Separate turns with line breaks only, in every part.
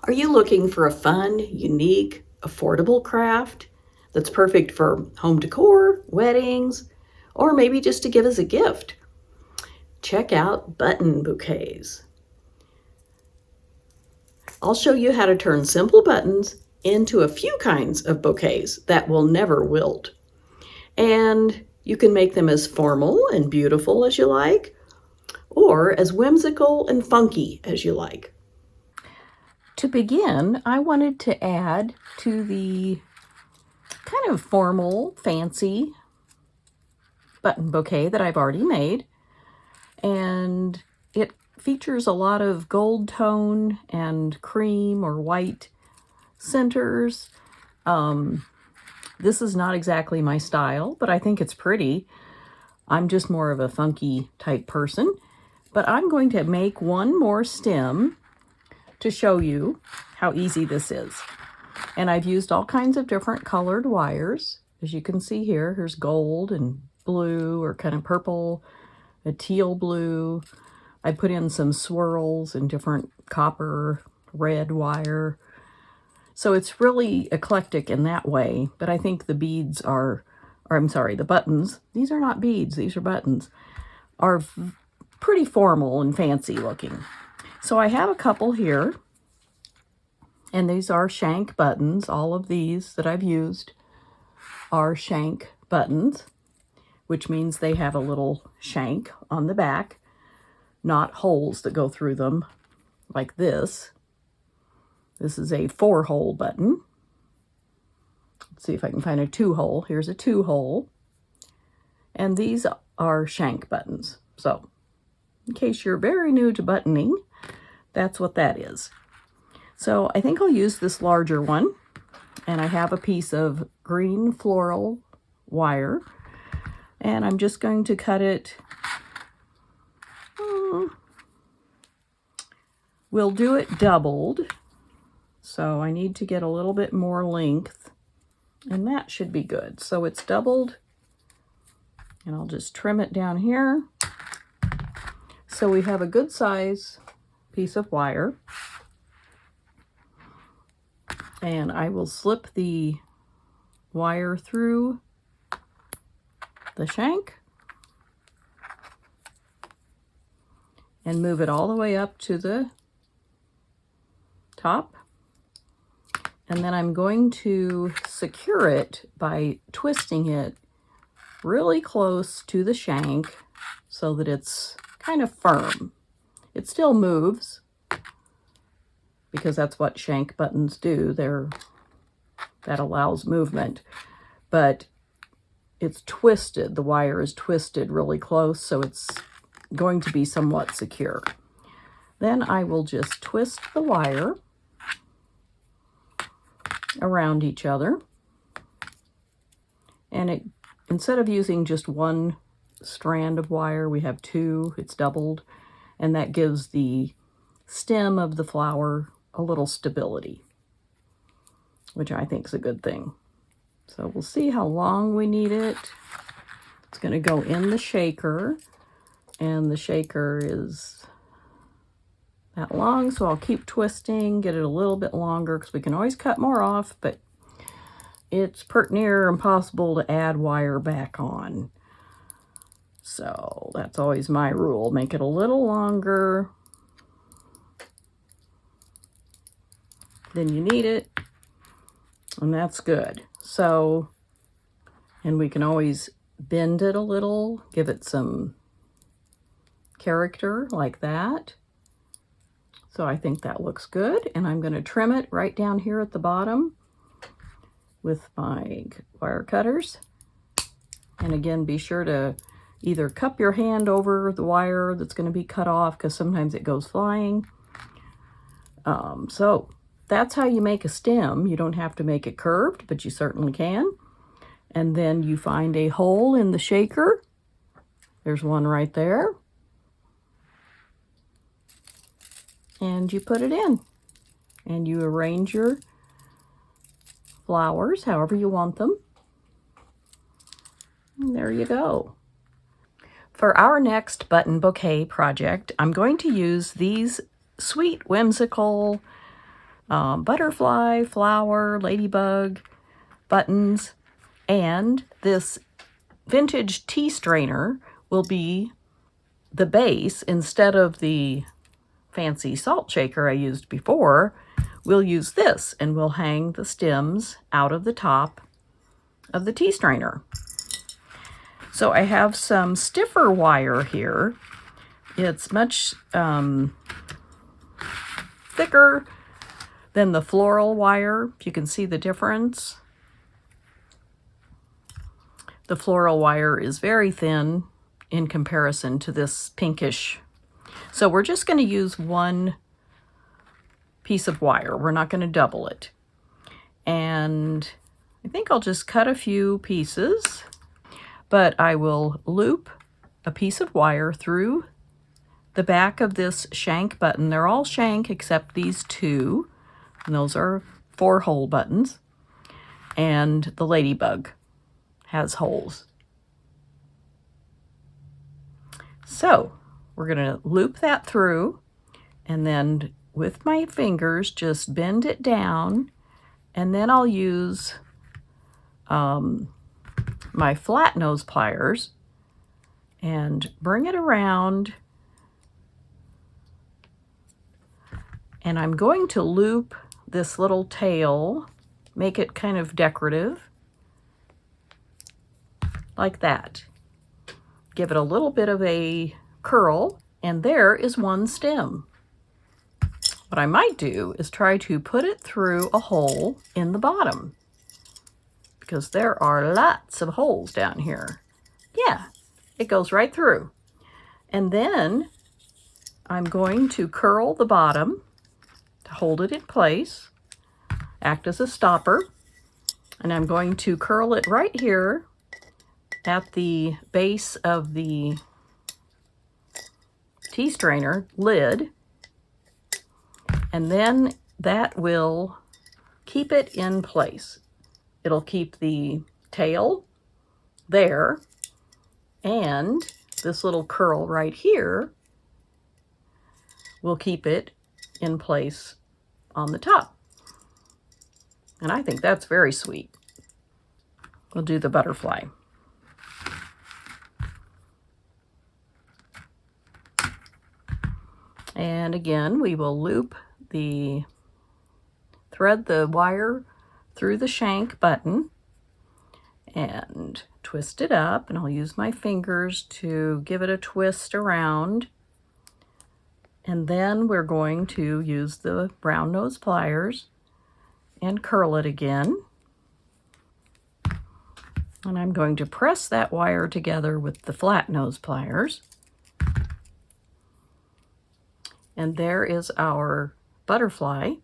Are you looking for a fun, unique, affordable craft that's perfect for home decor, weddings, or maybe just to give as a gift? Check out button bouquets. I'll show you how to turn simple buttons into a few kinds of bouquets that will never wilt. And you can make them as formal and beautiful as you like, or as whimsical and funky as you like. To begin, I wanted to add to the kind of formal, fancy button bouquet that I've already made. And it features a lot of gold tone and cream or white centers. This is not exactly my style, but I think it's pretty. I'm just more of a funky type person. But I'm going to make one more stem to show you how easy this is. And I've used all kinds of different colored wires. As you can see here, here's gold and blue or kind of purple, a teal blue. I put in some swirls and different copper, red wire. So it's really eclectic in that way, but I think the beads are, or I'm sorry, the buttons, these are not beads, these are buttons, are pretty formal and fancy looking. So I have a couple here, and these are shank buttons. All of these that I've used are shank buttons, which means they have a little shank on the back, not holes that go through them like this. This is a 4-hole button. Let's see if I can find a 2-hole. Here's a 2-hole. And these are shank buttons. So, in case you're very new to buttoning, that's what that is. So, I think I'll use this larger one. And I have a piece of green floral wire. And I'm just going to cut it. We'll do it doubled. So I need to get a little bit more length, and that should be good. So it's doubled, and I'll just trim it down here. So we have a good size piece of wire, and I will slip the wire through the shank and move it all the way up to the top. And then I'm going to secure it by twisting it really close to the shank so that it's kind of firm. It still moves because that's what shank buttons do. That allows movement, but it's twisted. The wire is twisted really close, so it's going to be somewhat secure. Then I will just twist the wire around each other, and instead of using just one strand of wire, we have 2. It's doubled, and that gives the stem of the flower a little stability, which I think is a good thing. So we'll see how long we need it. It's going to go in the shaker, and the shaker is that long, so I'll keep twisting, get it a little bit longer, because we can always cut more off, but it's pert near impossible to add wire back on. So that's always my rule. Make it a little longer than you need it, and that's good. So, and we can always bend it a little, give it some character like that. So I think that looks good, and I'm going to trim it right down here at the bottom with my wire cutters. And again, be sure to either cup your hand over the wire that's going to be cut off, because sometimes it goes flying. So that's how you make a stem. You don't have to make it curved, but you certainly can. And then you find a hole in the shaker. There's one right there. And you put it in, and you arrange your flowers however you want them. And there you go. For our next button bouquet project, I'm going to use these sweet, whimsical butterfly, flower, ladybug, buttons, and this vintage tea strainer will be the base. Instead of the fancy salt shaker I used before, we'll use this, and we'll hang the stems out of the top of the tea strainer. So I have some stiffer wire here. It's much thicker than the floral wire, if you can see the difference. The floral wire is very thin in comparison to this pinkish. So we're just going to use one piece of wire. We're not going to double it. And I think I'll just cut a few pieces, but I will loop a piece of wire through the back of this shank button. They're all shank except these two, and those are 4-hole buttons. And the ladybug has holes. So we're going to loop that through, and then with my fingers just bend it down, and then I'll use my flat nose pliers and bring it around, and I'm going to loop this little tail, make it kind of decorative like that. Give it a little bit of a curl, and there is one stem. What I might do is try to put it through a hole in the bottom, because there are lots of holes down here. Yeah, it goes right through. And then I'm going to curl the bottom to hold it in place, act as a stopper, and I'm going to curl it right here at the base of the tea strainer lid, and then that will keep it in place. It'll keep the tail there, and this little curl right here will keep it in place on the top. And I think that's very sweet. We'll do the butterfly. And again, we will thread the wire through the shank button and twist it up, and I'll use my fingers to give it a twist around. And then we're going to use the round nose pliers and curl it again. And I'm going to press that wire together with the flat nose pliers. And there is our butterfly.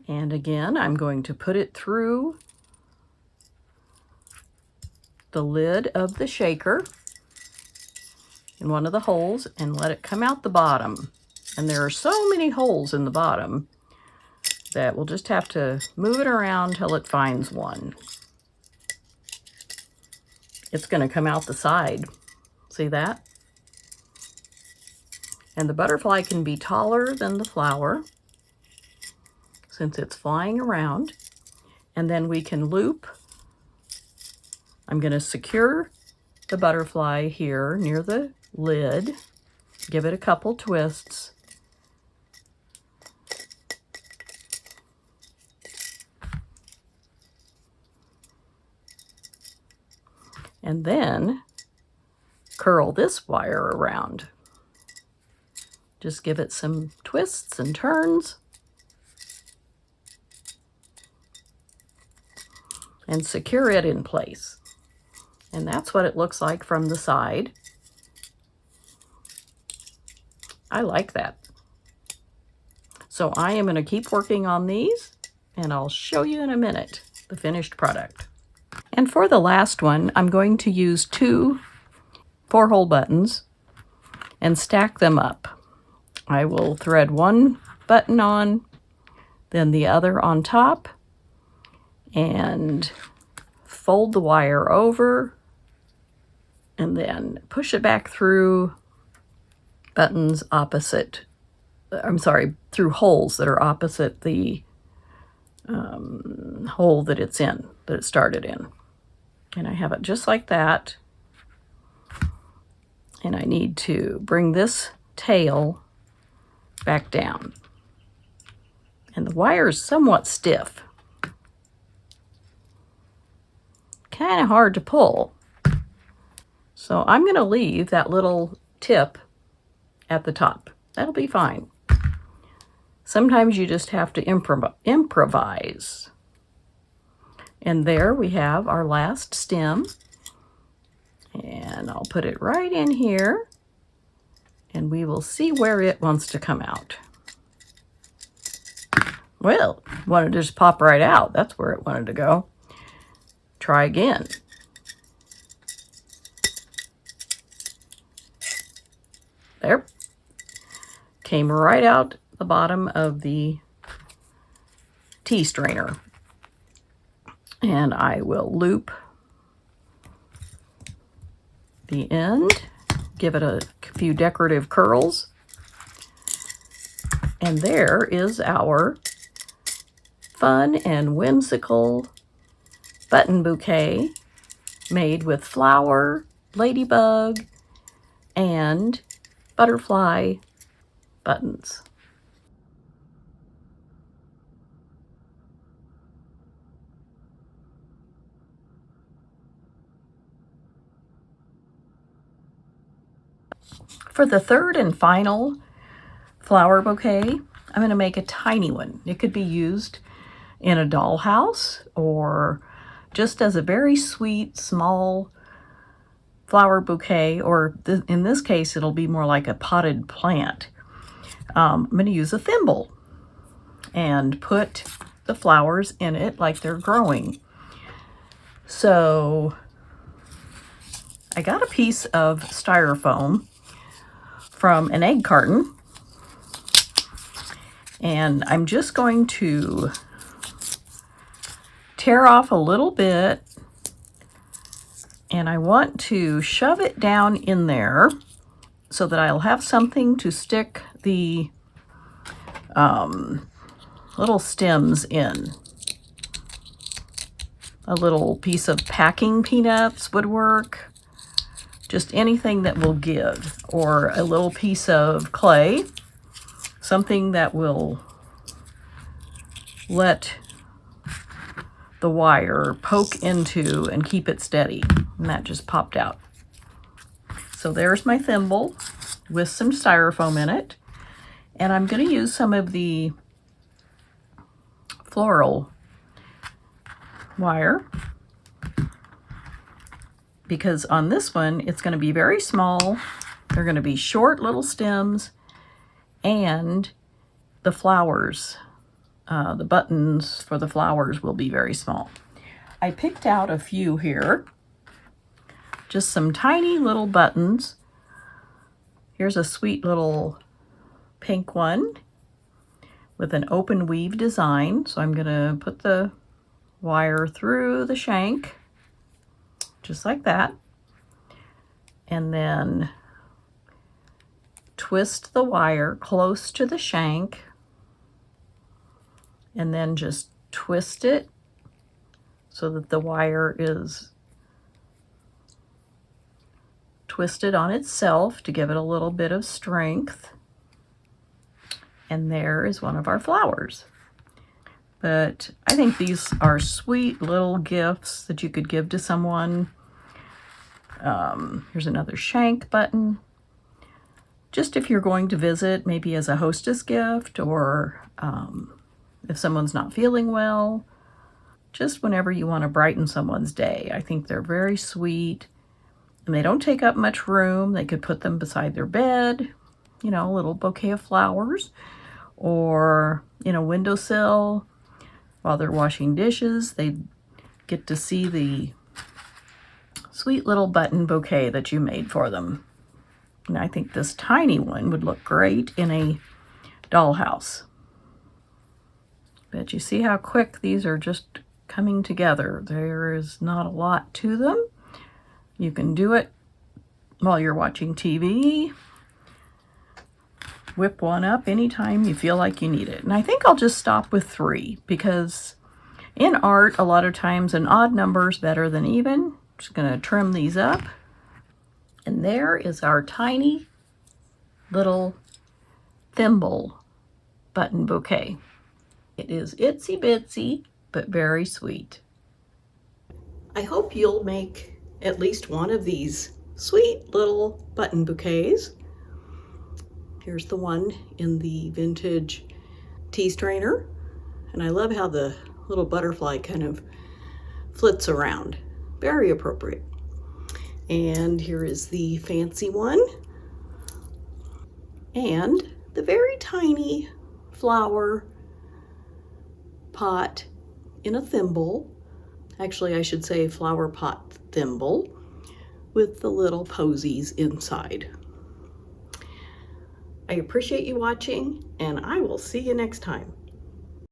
And again, I'm going to put it through the lid of the shaker in one of the holes and let it come out the bottom. And there are so many holes in the bottom that we'll just have to move it around till it finds one. It's going to come out the side. See that? And the butterfly can be taller than the flower since it's flying around. And then we can loop. I'm going to secure the butterfly here near the lid. Give it a couple twists. And then curl this wire around. Just give it some twists and turns. And secure it in place. And that's what it looks like from the side. I like that. So I am going to keep working on these, and I'll show you in a minute the finished product. And for the last one, I'm going to use 2 4-hole buttons and stack them up. I will thread one button on, then the other on top, and fold the wire over, and then push it back through buttons opposite I'm sorry, through holes that are opposite the hole that it's in, that it started in. And I have it just like that. And I need to bring this tail back down. And the wire is somewhat stiff. Kind of hard to pull. So I'm going to leave that little tip at the top. That'll be fine. Sometimes you just have to improvise. And there we have our last stem. And I'll put it right in here. And we will see where it wants to come out. Well, it wanted to just pop right out. That's where it wanted to go. Try again. There. Came right out the bottom of the tea strainer. And I will loop the end, give it a few decorative curls. And there is our fun and whimsical button bouquet made with flower, ladybug, and butterfly buttons. For the third and final flower bouquet, I'm going to make a tiny one. It could be used in a dollhouse or just as a very sweet, small flower bouquet, or in this case, it'll be more like a potted plant. I'm going to use a thimble and put the flowers in it like they're growing. So I got a piece of styrofoam from an egg carton, and I'm just going to tear off a little bit, and I want to shove it down in there so that I'll have something to stick the little stems in. A little piece of packing peanuts would work. Just anything that will give, or a little piece of clay, something that will let the wire poke into and keep it steady. And that just popped out. So there's my thimble with some styrofoam in it. And I'm going to use some of the floral wire, because on this one, it's going to be very small. They're going to be short little stems, and the flowers, the buttons for the flowers will be very small. I picked out a few here, just some tiny little buttons. Here's a sweet little pink one with an open weave design. So I'm going to put the wire through the shank, just like that, and then twist the wire close to the shank, and then just twist it so that the wire is twisted on itself to give it a little bit of strength. And there is one of our flowers. But I think these are sweet little gifts that you could give to someone. Here's another shank button. Just if you're going to visit, maybe as a hostess gift, or if someone's not feeling well, just whenever you want to brighten someone's day. I think they're very sweet, and they don't take up much room. They could put them beside their bed, you know, a little bouquet of flowers, or, you know, windowsill. While they're washing dishes, they get to see the sweet little button bouquet that you made for them. And I think this tiny one would look great in a dollhouse. But you see how quick these are just coming together. There is not a lot to them. You can do it while you're watching TV. whip one up anytime you feel like you need it. And I think I'll just stop with 3 because in art, a lot of times an odd number is better than even. Just gonna trim these up. And there is our tiny little thimble button bouquet. It is itsy bitsy, but very sweet. I hope you'll make at least one of these sweet little button bouquets. Here's the one in the vintage tea strainer. And I love how the little butterfly kind of flits around. Very appropriate. And here is the fancy one. And the very tiny flower pot in a thimble. Actually, I should say flower pot thimble with the little posies inside. I appreciate you watching, and I will see you next time.